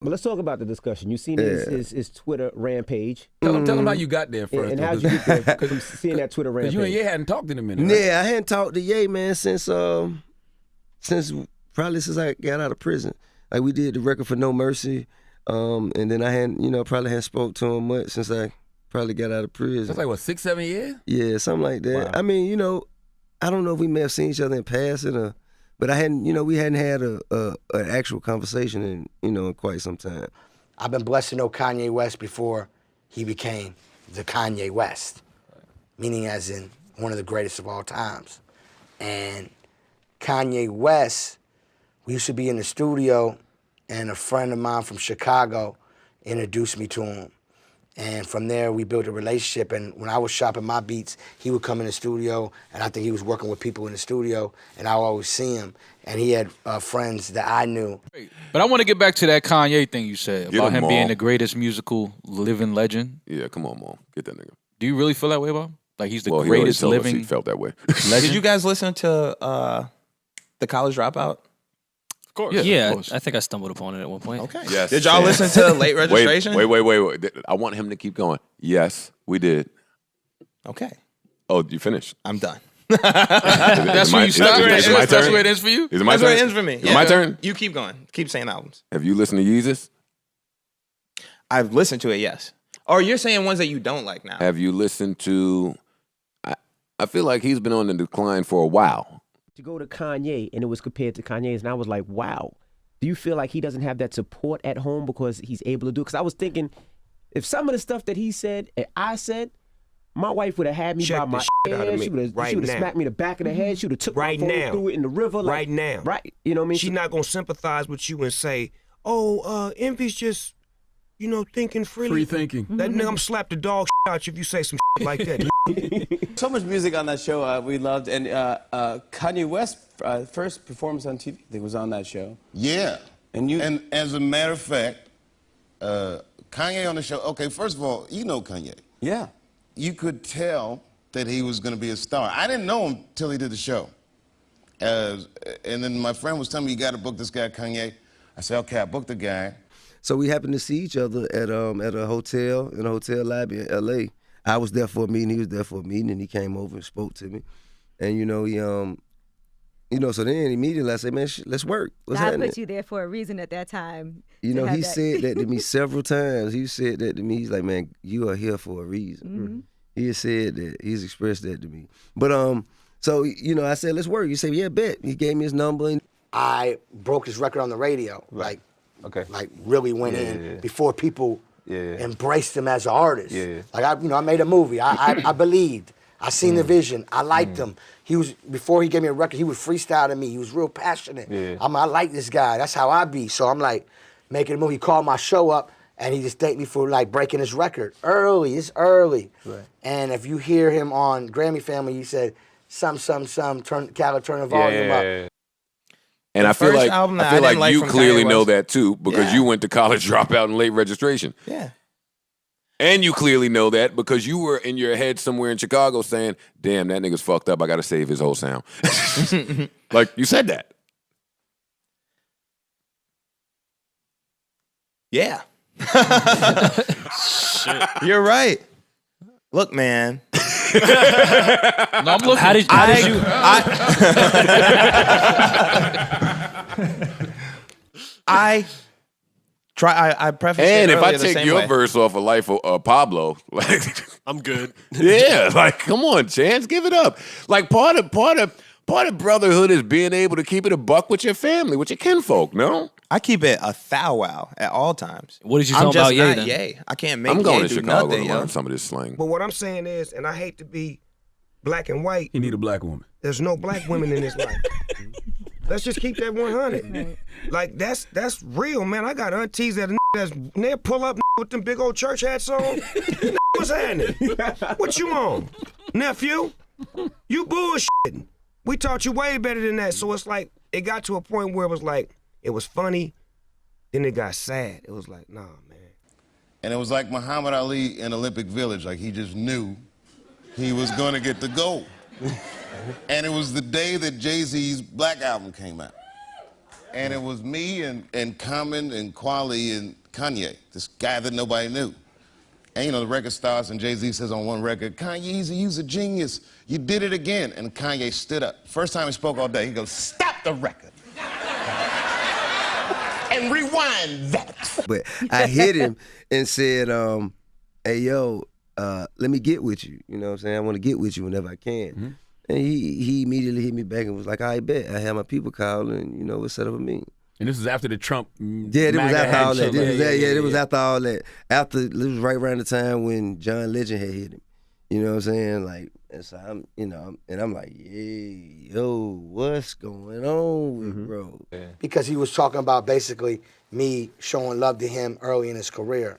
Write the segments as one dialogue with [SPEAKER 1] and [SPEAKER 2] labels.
[SPEAKER 1] But let's talk about the discussion. You seen his Twitter rampage.
[SPEAKER 2] Tell him how you got there first.
[SPEAKER 1] And how'd you get there? Because I'm seeing that Twitter rampage.
[SPEAKER 2] Because you and Ye hadn't talked in a minute. Right?
[SPEAKER 3] Yeah, I hadn't talked to Ye, man, since probably since I got out of prison. Like we did the record for No Mercy, and then I hadn't, probably hadn't spoke to him much since I probably got out of prison.
[SPEAKER 2] That's like what, 6-7 years?
[SPEAKER 3] Yeah, something like that.
[SPEAKER 1] Wow.
[SPEAKER 3] I mean, I don't know if we may have seen each other in passing but I hadn't, we hadn't had an actual conversation in quite some time.
[SPEAKER 4] I've been blessed to know Kanye West before he became the Kanye West, meaning as in one of the greatest of all times. And Kanye West, we used to be in the studio, and a friend of mine from Chicago introduced me to him. And from there, we built a relationship. And when I was shopping my beats, he would come in the studio, and I think he was working with people in the studio, and I would always see him. And he had friends that I knew.
[SPEAKER 5] But I want to get back to that Kanye thing you said
[SPEAKER 6] Get
[SPEAKER 5] about him
[SPEAKER 6] him,
[SPEAKER 5] being
[SPEAKER 6] Mom.
[SPEAKER 5] the greatest musical living legend.
[SPEAKER 6] Yeah, come on, Mom. Get that nigga.
[SPEAKER 5] Do you really feel that way, Bob? Like he's the
[SPEAKER 6] Well, he already
[SPEAKER 5] greatest
[SPEAKER 6] told us
[SPEAKER 5] living
[SPEAKER 6] he felt that way.
[SPEAKER 5] legend?
[SPEAKER 7] Did you guys listen to The College Dropout?
[SPEAKER 5] Of course.
[SPEAKER 8] Yeah,
[SPEAKER 5] of course.
[SPEAKER 8] I think I stumbled upon it at one point.
[SPEAKER 7] Okay.
[SPEAKER 6] Yes.
[SPEAKER 7] Did y'all listen to Late Registration?
[SPEAKER 6] Wait. I want him to keep going. Yes, we did.
[SPEAKER 7] Okay.
[SPEAKER 6] Oh, you finished?
[SPEAKER 7] I'm done.
[SPEAKER 5] That's where you stop.
[SPEAKER 6] Is it my
[SPEAKER 5] That's
[SPEAKER 6] turn?
[SPEAKER 5] where it ends for you?
[SPEAKER 6] Is it my
[SPEAKER 7] That's
[SPEAKER 6] turn?
[SPEAKER 7] where it ends for me.
[SPEAKER 6] Is it my turn?
[SPEAKER 7] You keep going. Keep saying albums.
[SPEAKER 6] Have you listened to Yeezus?
[SPEAKER 7] I've listened to it, yes. Or you're saying ones that you don't like now.
[SPEAKER 6] Have you listened to... I feel like he's been on the decline for a while.
[SPEAKER 1] To go to Kanye, and it was compared to Kanye's, and I was like, wow. Do you feel like he doesn't have that support at home because he's able to do it? Because I was thinking, if some of the stuff that he said and I said, my wife would have had me
[SPEAKER 9] Check
[SPEAKER 1] by
[SPEAKER 9] the
[SPEAKER 1] my
[SPEAKER 9] shit out of
[SPEAKER 1] head.
[SPEAKER 9] me
[SPEAKER 1] She would have
[SPEAKER 9] right now.
[SPEAKER 1] smacked me in the back of the head. She would have took
[SPEAKER 9] Right
[SPEAKER 1] my phone,
[SPEAKER 9] now.
[SPEAKER 1] threw it in the river. Like,
[SPEAKER 9] Right now.
[SPEAKER 1] Right. You know what I mean?
[SPEAKER 9] She's not gonna sympathize with you and say, "Oh, Envy's just, thinking freely."
[SPEAKER 2] Free thinking.
[SPEAKER 9] That nigga, I'm slap the dog out you if you say some like that.
[SPEAKER 10] So much music on that show we loved, and Kanye West first performance on TV that was on that show.
[SPEAKER 11] Yeah.
[SPEAKER 10] And
[SPEAKER 11] as a matter of fact, Kanye on the show. Okay, first of all, you know Kanye.
[SPEAKER 10] yeah,
[SPEAKER 11] You could tell that he was going to be a star. I didn't know him till he did the show. And then my friend was telling me, you got to book this guy, Kanye. I said, okay, I booked the guy.
[SPEAKER 3] So we happened to see each other at a hotel, in a hotel lobby in L.A. I was there for a meeting, he was there for a meeting, and he came over and spoke to me. And, so then immediately I said, man, let's work. What's
[SPEAKER 12] God
[SPEAKER 3] happening?
[SPEAKER 12] put you there for a reason at that time.
[SPEAKER 3] He
[SPEAKER 12] to have
[SPEAKER 3] said that to me several times. He said that to me. He's like, man, you are here for a reason.
[SPEAKER 12] Mm-hmm.
[SPEAKER 3] He has said that. He's expressed that to me. But, so, I said, let's work. He said, yeah, bet. He gave me his number. And
[SPEAKER 4] I broke his record on the radio, like really went in before people embraced him as an artist.
[SPEAKER 10] Yeah.
[SPEAKER 4] Like I made a movie. I believed. I seen the vision. I liked him. He was, before he gave me a record, he would freestyle to me. He was real passionate.
[SPEAKER 10] Yeah.
[SPEAKER 4] I like this guy. That's how I be. So I'm like making a movie. He called my show up and he just thanked me for like breaking his record early. It's early.
[SPEAKER 10] Right.
[SPEAKER 4] And if you hear him on Grammy Family, he said, Khaled, turn the volume up.
[SPEAKER 6] And
[SPEAKER 7] The
[SPEAKER 6] I feel
[SPEAKER 7] first
[SPEAKER 6] like
[SPEAKER 7] album that I didn't like
[SPEAKER 6] you
[SPEAKER 7] from
[SPEAKER 6] clearly
[SPEAKER 7] Kanye
[SPEAKER 6] know
[SPEAKER 7] West-
[SPEAKER 6] that too, because you went to College Dropout and Late Registration.
[SPEAKER 7] Yeah.
[SPEAKER 6] And you clearly know that because you were in your head somewhere in Chicago saying, damn, that nigga's fucked up. I got to save his whole sound. Like, you said that.
[SPEAKER 7] Yeah. You're right. Look, man.
[SPEAKER 5] No, I'm looking.
[SPEAKER 8] How did you?
[SPEAKER 7] I prefaced
[SPEAKER 6] And
[SPEAKER 7] it
[SPEAKER 6] if I
[SPEAKER 7] earlier the
[SPEAKER 6] take
[SPEAKER 7] same
[SPEAKER 6] your
[SPEAKER 7] way.
[SPEAKER 6] verse off of Life of Pablo, like,
[SPEAKER 13] I'm good.
[SPEAKER 6] yeah, like, come on, Chance, give it up. Like, part of brotherhood is being able to keep it a buck with your family, with your kinfolk, no?
[SPEAKER 7] I keep it a thou wow at all times.
[SPEAKER 8] What did you
[SPEAKER 7] I'm
[SPEAKER 8] tell
[SPEAKER 7] just
[SPEAKER 8] about Ye
[SPEAKER 7] not
[SPEAKER 8] then?
[SPEAKER 7] Ye. I can't make
[SPEAKER 6] I'm going
[SPEAKER 7] Ye
[SPEAKER 6] to
[SPEAKER 7] do
[SPEAKER 6] Chicago
[SPEAKER 7] nothing,
[SPEAKER 6] to
[SPEAKER 7] yo.
[SPEAKER 6] learn some of this slang.
[SPEAKER 9] But what I'm saying is, and I hate to be black and white,
[SPEAKER 2] He need a black woman.
[SPEAKER 9] there's no black women in this life. Let's just keep that 100. Like that's real, man. I got aunties they'll pull up with them big old church hats on. What's happening? What you on, nephew? You bullshitting. We taught you way better than that. So it's like it got to a point where it was like it was funny, then it got sad. It was like, nah, man.
[SPEAKER 11] And it was like Muhammad Ali in Olympic Village. Like he just knew he was going to get the gold. And it was the day that Jay-Z's Black album came out. And it was me and Common and Kweli and Kanye, this guy that nobody knew. And you know, the record starts and Jay-Z says on one record, Kanye, you's a genius. You did it again. And Kanye stood up. First time he spoke all day, he goes, stop the record. And rewind that.
[SPEAKER 3] But I hit him and said, hey, yo, let me get with you. You know what I'm saying? I want to get with you whenever I can.
[SPEAKER 2] Mm-hmm.
[SPEAKER 3] And he immediately hit me back and was like, I bet. I had my people call and, you know, we'll set up a meeting.
[SPEAKER 2] And this was after the Trump.
[SPEAKER 3] Yeah, it was after all that. It was after all that. It was right around the time when John Legend had hit him. You know what I'm saying? Like, and so I'm, you know, and I'm like, yeah, yo, what's going on with bro?
[SPEAKER 4] Yeah. Because he was talking about basically me showing love to him early in his career.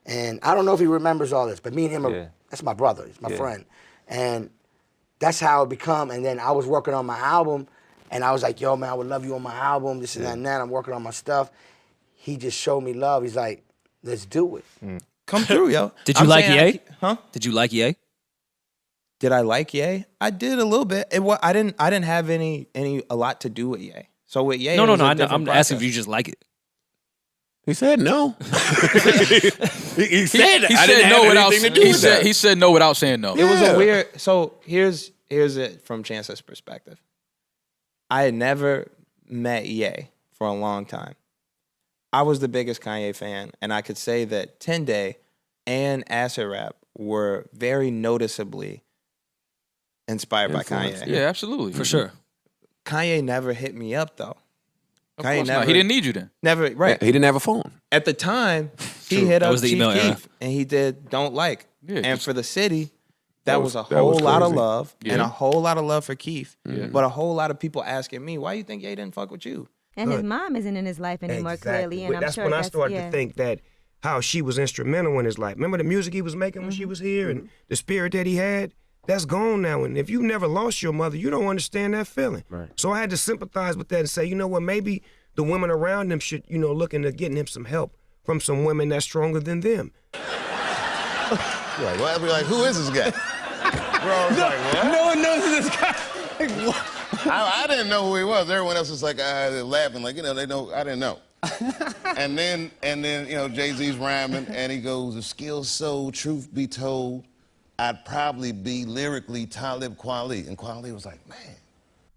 [SPEAKER 4] And I don't know if he remembers all this, but me and him are, that's my brother, he's my friend. And that's how it become. And then I was working on my album, and I was like, yo, man, I would love you on my album, this and that and that. I'm working on my stuff. He just showed me love. He's like, let's do it.
[SPEAKER 7] Come through, yo.
[SPEAKER 8] Did you like Ye? Huh? Did you like Ye?
[SPEAKER 7] Did I like Ye? I did a little bit. I didn't have a lot to do with Ye. So with Ye,
[SPEAKER 8] No. I'm asking if you just like it.
[SPEAKER 6] He said no. he said
[SPEAKER 5] He said no without. He said no without saying no.
[SPEAKER 7] It was a weird. So here's it from Chance's perspective. I had never met Ye for a long time. I was the biggest Kanye fan, and I could say that 10 Day and Acid Rap were very noticeably inspired by Kanye.
[SPEAKER 5] Yeah, absolutely.
[SPEAKER 8] For sure.
[SPEAKER 7] Kanye never hit me up, though.
[SPEAKER 5] Of course not. He didn't need you then.
[SPEAKER 7] Never, right.
[SPEAKER 6] He didn't have a phone.
[SPEAKER 7] At the time, he hit up
[SPEAKER 8] was the
[SPEAKER 7] Chief
[SPEAKER 8] email,
[SPEAKER 7] Keef, and he did Don't Like.
[SPEAKER 5] Yeah,
[SPEAKER 7] and for the city, that was a
[SPEAKER 6] that
[SPEAKER 7] whole
[SPEAKER 6] was
[SPEAKER 7] lot of
[SPEAKER 6] crazy.
[SPEAKER 7] love and a whole lot of love for Keith.
[SPEAKER 6] Yeah.
[SPEAKER 7] But a whole lot of people asking me, why you think Ye didn't fuck with you?
[SPEAKER 12] And his mom isn't in his life anymore, clearly. And
[SPEAKER 9] But
[SPEAKER 12] I'm
[SPEAKER 9] that's
[SPEAKER 12] sure
[SPEAKER 9] when I started to think that how she was instrumental in his life. Remember the music he was making when she was here and the spirit that he had? That's gone now. And if you've never lost your mother, you don't understand that feeling.
[SPEAKER 1] Right.
[SPEAKER 9] So I had to sympathize with that and say, you know what, maybe the women around him should, you know, look into getting him some help from some women that's stronger than them.
[SPEAKER 11] You're like, well, I'd be like, who is this guy? We're all like, what?
[SPEAKER 10] No one knows this guy. Like, what?
[SPEAKER 11] I didn't know who he was. Everyone else was like, they're laughing, like, you know, they know. I didn't know. and then, you know, Jay-Z's rhyming, and he goes, if skills so, truth be told, I'd probably be lyrically Talib Kweli. And Kweli was like, man.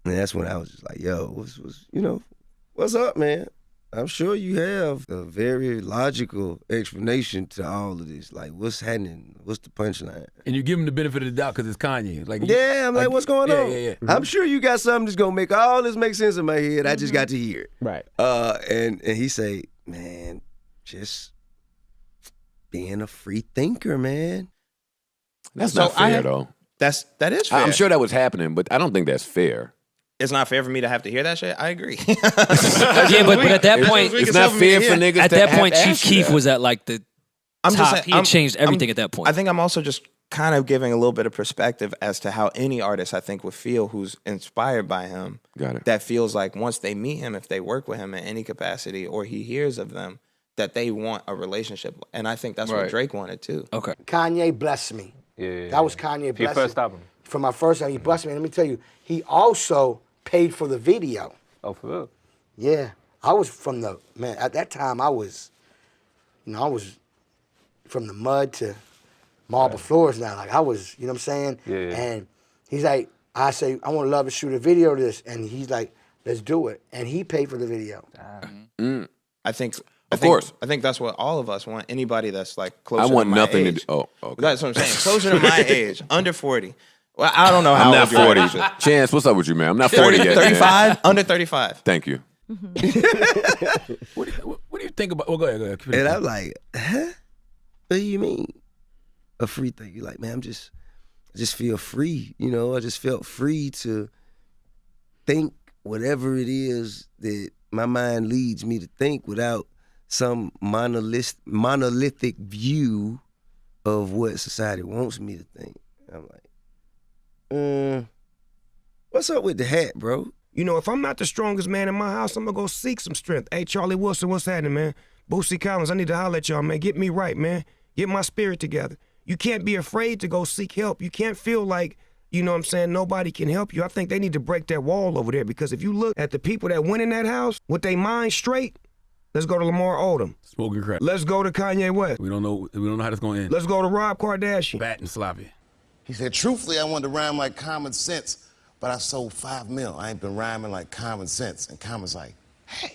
[SPEAKER 3] And that's when I was just like, yo, you know, what's up, man? I'm sure you have a very logical explanation to all of this. Like, what's happening? What's the punchline?
[SPEAKER 2] And you give him the benefit of the doubt because it's Kanye. Like,
[SPEAKER 3] Yeah, I'm like, what's going on?
[SPEAKER 2] Yeah.
[SPEAKER 3] I'm sure you got something that's gonna make all this make sense in my head. I just got to hear it.
[SPEAKER 1] Right.
[SPEAKER 3] And he say, man, just being a free thinker, man.
[SPEAKER 6] That's not fair, though.
[SPEAKER 7] That is fair.
[SPEAKER 6] I'm sure that was happening, but I don't think that's fair.
[SPEAKER 7] It's not fair for me to have to hear that shit. I agree.
[SPEAKER 8] Yeah, but at that point,
[SPEAKER 6] It's not fair for niggas
[SPEAKER 8] at
[SPEAKER 6] to
[SPEAKER 8] that
[SPEAKER 6] have
[SPEAKER 8] point,
[SPEAKER 6] to
[SPEAKER 8] Chief
[SPEAKER 6] ask you
[SPEAKER 8] Keef
[SPEAKER 6] that.
[SPEAKER 8] was at like the top. He had changed everything at that point.
[SPEAKER 7] I think I'm also just kind of giving a little bit of perspective as to how any artist I think would feel who's inspired by him.
[SPEAKER 6] Got it.
[SPEAKER 7] That feels like once they meet him, if they work with him in any capacity or he hears of them, that they want a relationship. And I think that's what Drake wanted too.
[SPEAKER 8] Okay.
[SPEAKER 4] Kanye blessed me.
[SPEAKER 10] Yeah.
[SPEAKER 4] That was Kanye blessing.
[SPEAKER 10] Your first album.
[SPEAKER 4] For my first album, he blessed me. And let me tell you, he also paid for the video.
[SPEAKER 10] Oh, for real?
[SPEAKER 4] Yeah. I was from the, man, at that time I was from the mud to marble floors now. Like I was, you know what I'm saying?
[SPEAKER 10] Yeah.
[SPEAKER 4] And he's like, I say, I want to love to shoot a video of this. And he's like, let's do it. And he paid for the video.
[SPEAKER 7] I think
[SPEAKER 6] Of course.
[SPEAKER 7] I think that's what all of us want. Anybody that's like closer
[SPEAKER 6] I want
[SPEAKER 7] to my
[SPEAKER 6] nothing
[SPEAKER 7] age.
[SPEAKER 6] to do. Oh, okay.
[SPEAKER 7] That's what I'm saying. Closer to my age, under 40. Well, I don't know how
[SPEAKER 6] I'm not
[SPEAKER 7] old you are.
[SPEAKER 6] 40. Chance, what's up with you, man? I'm not 40 yet.
[SPEAKER 7] 35? Under 35.
[SPEAKER 6] Thank you.
[SPEAKER 2] What do you think about? Well, go ahead.
[SPEAKER 3] And I'm like, huh? What do you mean? A free thing? You're like, man, I just feel free. You know, I just felt free to think whatever it is that my mind leads me to think without some monolithic view of what society wants me to think. I'm like, what's up with the hat, bro?
[SPEAKER 9] You know, if I'm not the strongest man in my house, I'm gonna go seek some strength. Hey, Charlie Wilson, what's happening, man? Boosie Collins, I need to holler at y'all, man. Get me right, man. Get my spirit together. You can't be afraid to go seek help. You can't feel like you know what I'm saying, nobody can help you. I think they need to break that wall over there, because if you look at the people that went in that house with their mind straight, let's go to Lamar Odom.
[SPEAKER 2] Smoking crack.
[SPEAKER 9] Let's go to Kanye West.
[SPEAKER 2] We don't know how this going to end.
[SPEAKER 9] Let's go to Rob Kardashian.
[SPEAKER 2] Bat and sloppy.
[SPEAKER 11] He said, truthfully, I wanted to rhyme like Common Sense, but I sold 5 mil. I ain't been rhyming like Common Sense. And Common's like, hey.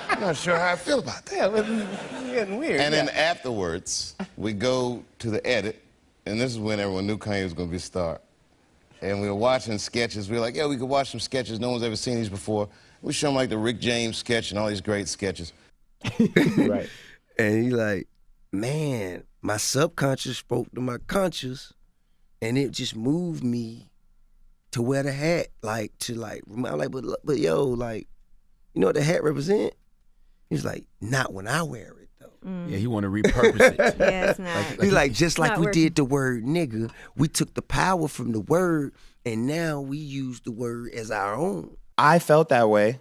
[SPEAKER 11] I'm not sure how I feel about that.
[SPEAKER 10] Yeah, it's getting weird.
[SPEAKER 11] And then afterwards, we go to the edit, and this is when everyone knew Kanye was going to be a star. And we were watching sketches. We were like, yeah, we could watch some sketches. No one's ever seen these before. We show him like the Rick James sketch and all these great sketches.
[SPEAKER 3] Right. And he like, man, my subconscious spoke to my conscious, and it just moved me to wear the hat, like, I'm like, but yo, like, you know what the hat represent? He's like, not when I wear it, though.
[SPEAKER 2] Yeah, he want to repurpose it.
[SPEAKER 12] Yeah, it's not.
[SPEAKER 3] He's like, just like we
[SPEAKER 12] working.
[SPEAKER 3] did the word nigga, we took the power from the word, and now we use the word as our own.
[SPEAKER 7] I felt that way,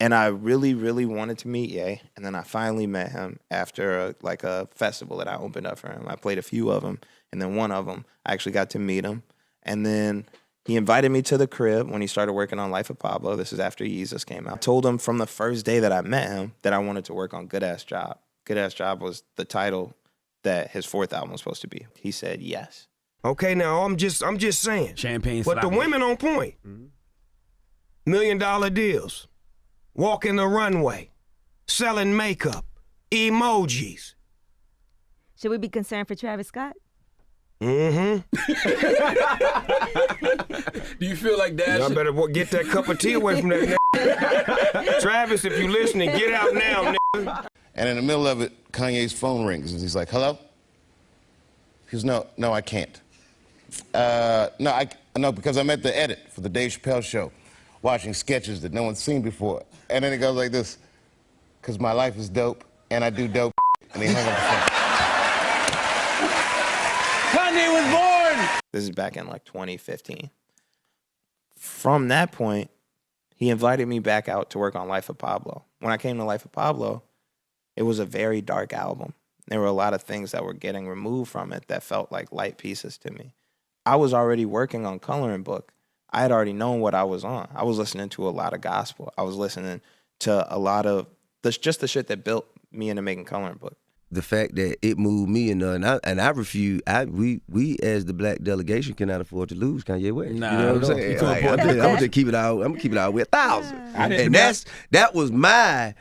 [SPEAKER 7] and I really, really wanted to meet Ye, and then I finally met him after a festival that I opened up for him. I played a few of them, and then one of them, I actually got to meet him, and then he invited me to the crib when he started working on Life of Pablo. This is after Yeezus came out. I told him from the first day that I met him that I wanted to work on Good Ass Job. Good Ass Job was the title that his 4th album was supposed to be. He said yes.
[SPEAKER 9] Okay, now I'm just saying.
[SPEAKER 2] Champagne
[SPEAKER 9] But the
[SPEAKER 2] sloppy.
[SPEAKER 9] women on point. $1 million deals. Walking the runway. Selling makeup. Emojis.
[SPEAKER 12] Should we be concerned for Travis Scott?
[SPEAKER 9] Mm-hmm.
[SPEAKER 2] Do you feel like that?
[SPEAKER 9] Y'all better get that cup of tea away from that nigga. Travis, if you listening, get out now, nigga.
[SPEAKER 11] And in the middle of it, Kanye's phone rings, and he's like, hello? He goes, no, I can't. No, because I'm at the edit for the Dave Chappelle show, watching sketches that no one's seen before. And then it goes like this, because my life is dope, and I do dope, and he hung up the phone.
[SPEAKER 10] Kanye was born!
[SPEAKER 7] This is back in like 2015. From that point, he invited me back out to work on Life of Pablo. When I came to Life of Pablo, it was a very dark album. There were a lot of things that were getting removed from it that felt like light pieces to me. I was already working on Coloring Book. I had already known what I was on. I was listening to a lot of gospel. I was listening to a lot of just the shit that built me into making Coloring Book.
[SPEAKER 3] The fact that it moved me and I refuse. We as the black delegation cannot afford to lose Kanye West.
[SPEAKER 2] Nah,
[SPEAKER 3] you know what I'm saying? Like, I'm gonna just keep it out. I'm gonna keep it out with 1,000. And that was my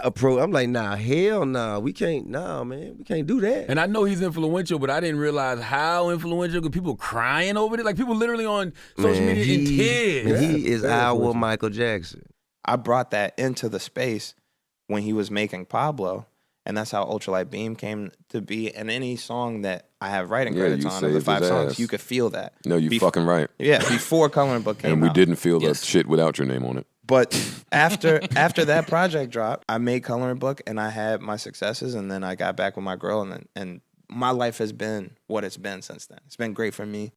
[SPEAKER 3] approach. I'm like, nah, hell nah, we can't. Nah, man, we can't do that.
[SPEAKER 2] And I know he's influential, but I didn't realize how influential. Because people crying over it, like people literally on social media in tears.
[SPEAKER 3] Man, he is our Michael Jackson.
[SPEAKER 7] I brought that into the space when he was making Pablo. And that's how Ultralight Beam came to be. And any song that I have writing credits on of the 5 songs, you could feel that.
[SPEAKER 6] No, you fucking right.
[SPEAKER 7] Yeah, before Coloring Book came out.
[SPEAKER 6] And we didn't feel the shit without your name on it.
[SPEAKER 7] But after that project dropped, I made Coloring Book and I had my successes. And then I got back with my girl. And my life has been what it's been since then. It's been great for me.